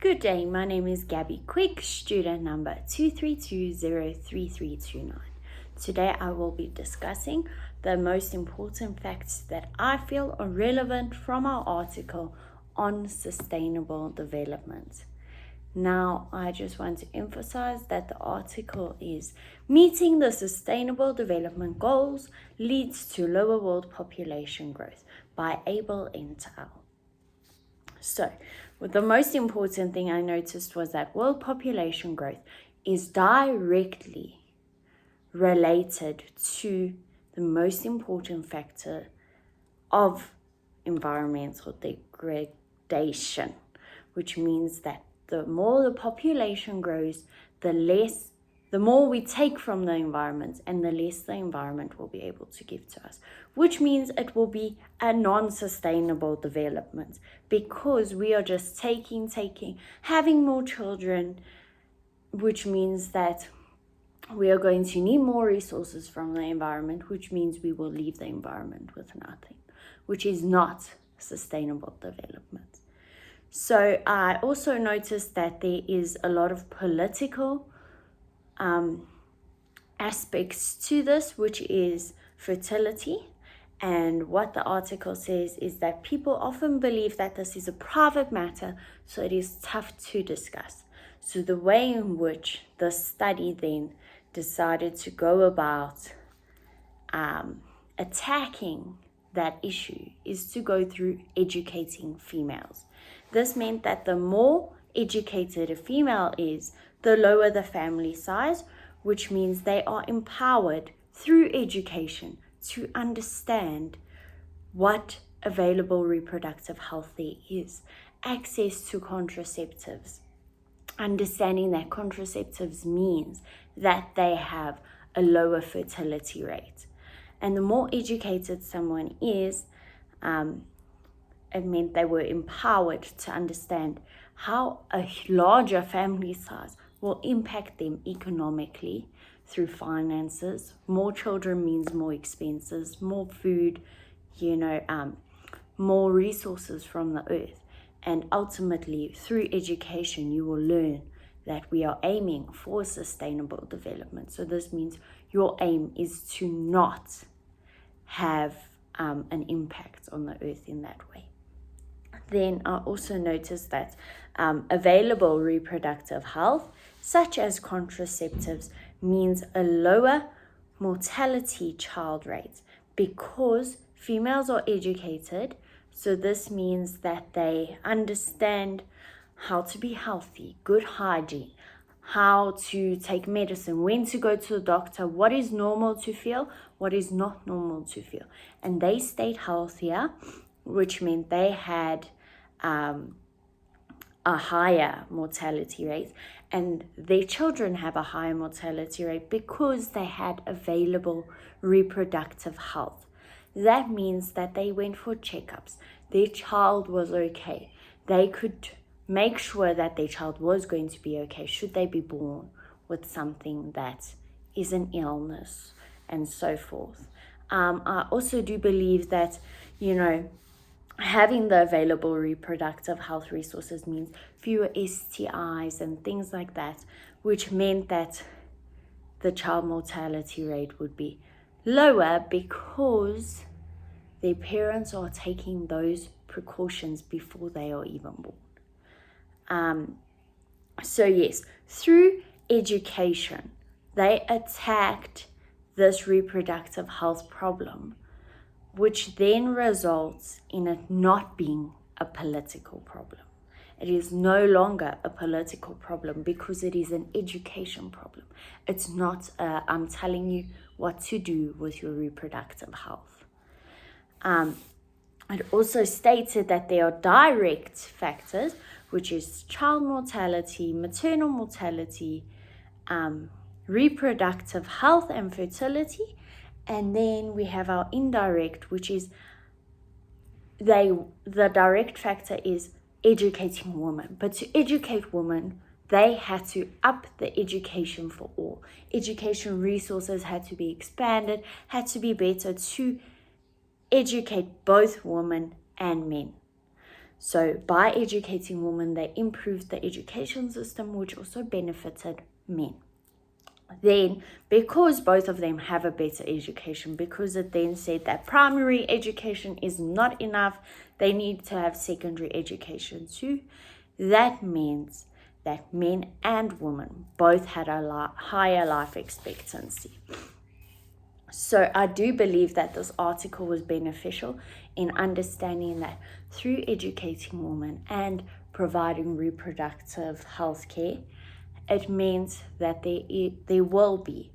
Good day, my name is Gabby Quick, student number 232-03329. Today I will be discussing the most important facts that I feel are relevant from our article on sustainable development. Now, I just want to emphasize that the article is meeting the Sustainable Development Goals leads to lower world population growth by Abel et al. So, the most important thing I noticed was that world population growth is directly related to the most important factor of environmental degradation, which means that the more the population grows, the more we take from the environment and the less the environment will be able to give to us, which means it will be a non-sustainable development because we are just taking, having more children, which means that we are going to need more resources from the environment, which means we will leave the environment with nothing, which is not sustainable development. So I also noticed that there is a lot of political aspects to this, which is fertility. And what the article says is that people often believe that this is a private matter, so it is tough to discuss. So the way in which the study then decided to go about attacking that issue is to go through educating females. This meant that the more educated a female is, the lower the family size, which means they are empowered through education to understand what available reproductive health there is, access to contraceptives, understanding that contraceptives means that they have a lower fertility rate. And the more educated someone is, it meant they were empowered to understand how a larger family size will impact them economically through finances. More children means more expenses, more food, more resources from the earth. And ultimately, through education, you will learn that we are aiming for sustainable development. So this means your aim is to not have an impact on the earth in that way. Then I also noticed that available reproductive health, such as contraceptives, means a lower mortality child rate because females are educated. So this means that they understand how to be healthy, good hygiene, how to take medicine, when to go to the doctor, what is normal to feel, what is not normal to feel. And they stayed healthier, which meant they had a higher mortality rate, and their children have a higher mortality rate because they had available reproductive health. That means that they went for checkups. Their child was okay. They could make sure that their child was going to be okay should they be born with something that is an illness and so forth. I also do believe that, having the available reproductive health resources means fewer STIs and things like that, which meant that the child mortality rate would be lower because their parents are taking those precautions before they are even born. So yes, through education, they attacked this reproductive health problem, which then results in it not being a political problem. It is no longer a political problem because it is an education problem. It's not I'm telling you what to do with your reproductive health. It also stated that there are direct factors, which is child mortality, maternal mortality, reproductive health and fertility. And then we have our indirect, which is the direct factor is educating women. But to educate women, they had to up the education for all. Education resources had to be expanded, had to be better to educate both women and men. So by educating women, they improved the education system, which also benefited men. Then, because both of them have a better education, because it then said that primary education is not enough, they need to have secondary education too. That means that men and women both had a higher life expectancy. So I do believe that this article was beneficial in understanding that through educating women and providing reproductive health care, it means that there will be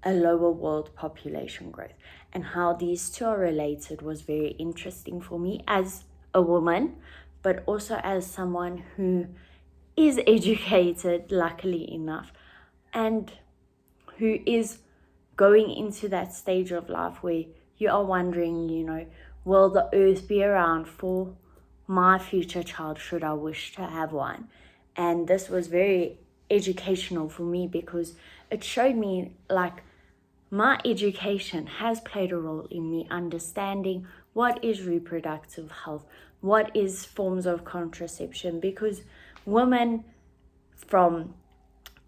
a lower world population growth. And how these two are related was very interesting for me as a woman, but also as someone who is educated, luckily enough, and who is going into that stage of life where you are wondering, will the earth be around for my future child should I wish to have one? And this was very educational for me because it showed me like my education has played a role in me understanding what is reproductive health, what is forms of contraception, because women from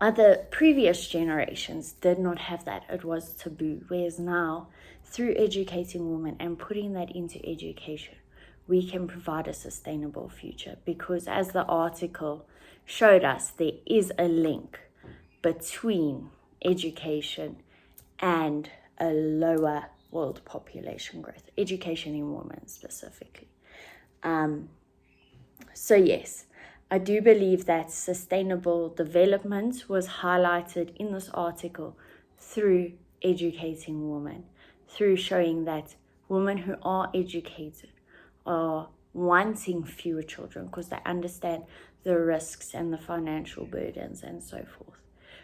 other previous generations did not have that. It was taboo. Whereas now, through educating women and putting that into education, we can provide a sustainable future, because as the article showed us, there is a link between education and a lower world population growth, education in women specifically. So yes, I do believe that sustainable development was highlighted in this article through educating women, through showing that women who are educated are wanting fewer children because they understand the risks and the financial burdens and so forth.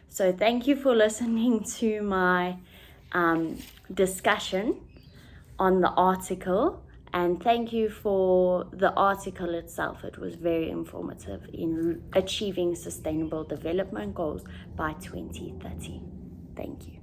So thank you for listening to my discussion on the article, and thank you for the article itself. It was very informative in achieving sustainable development goals by 2030. Thank you.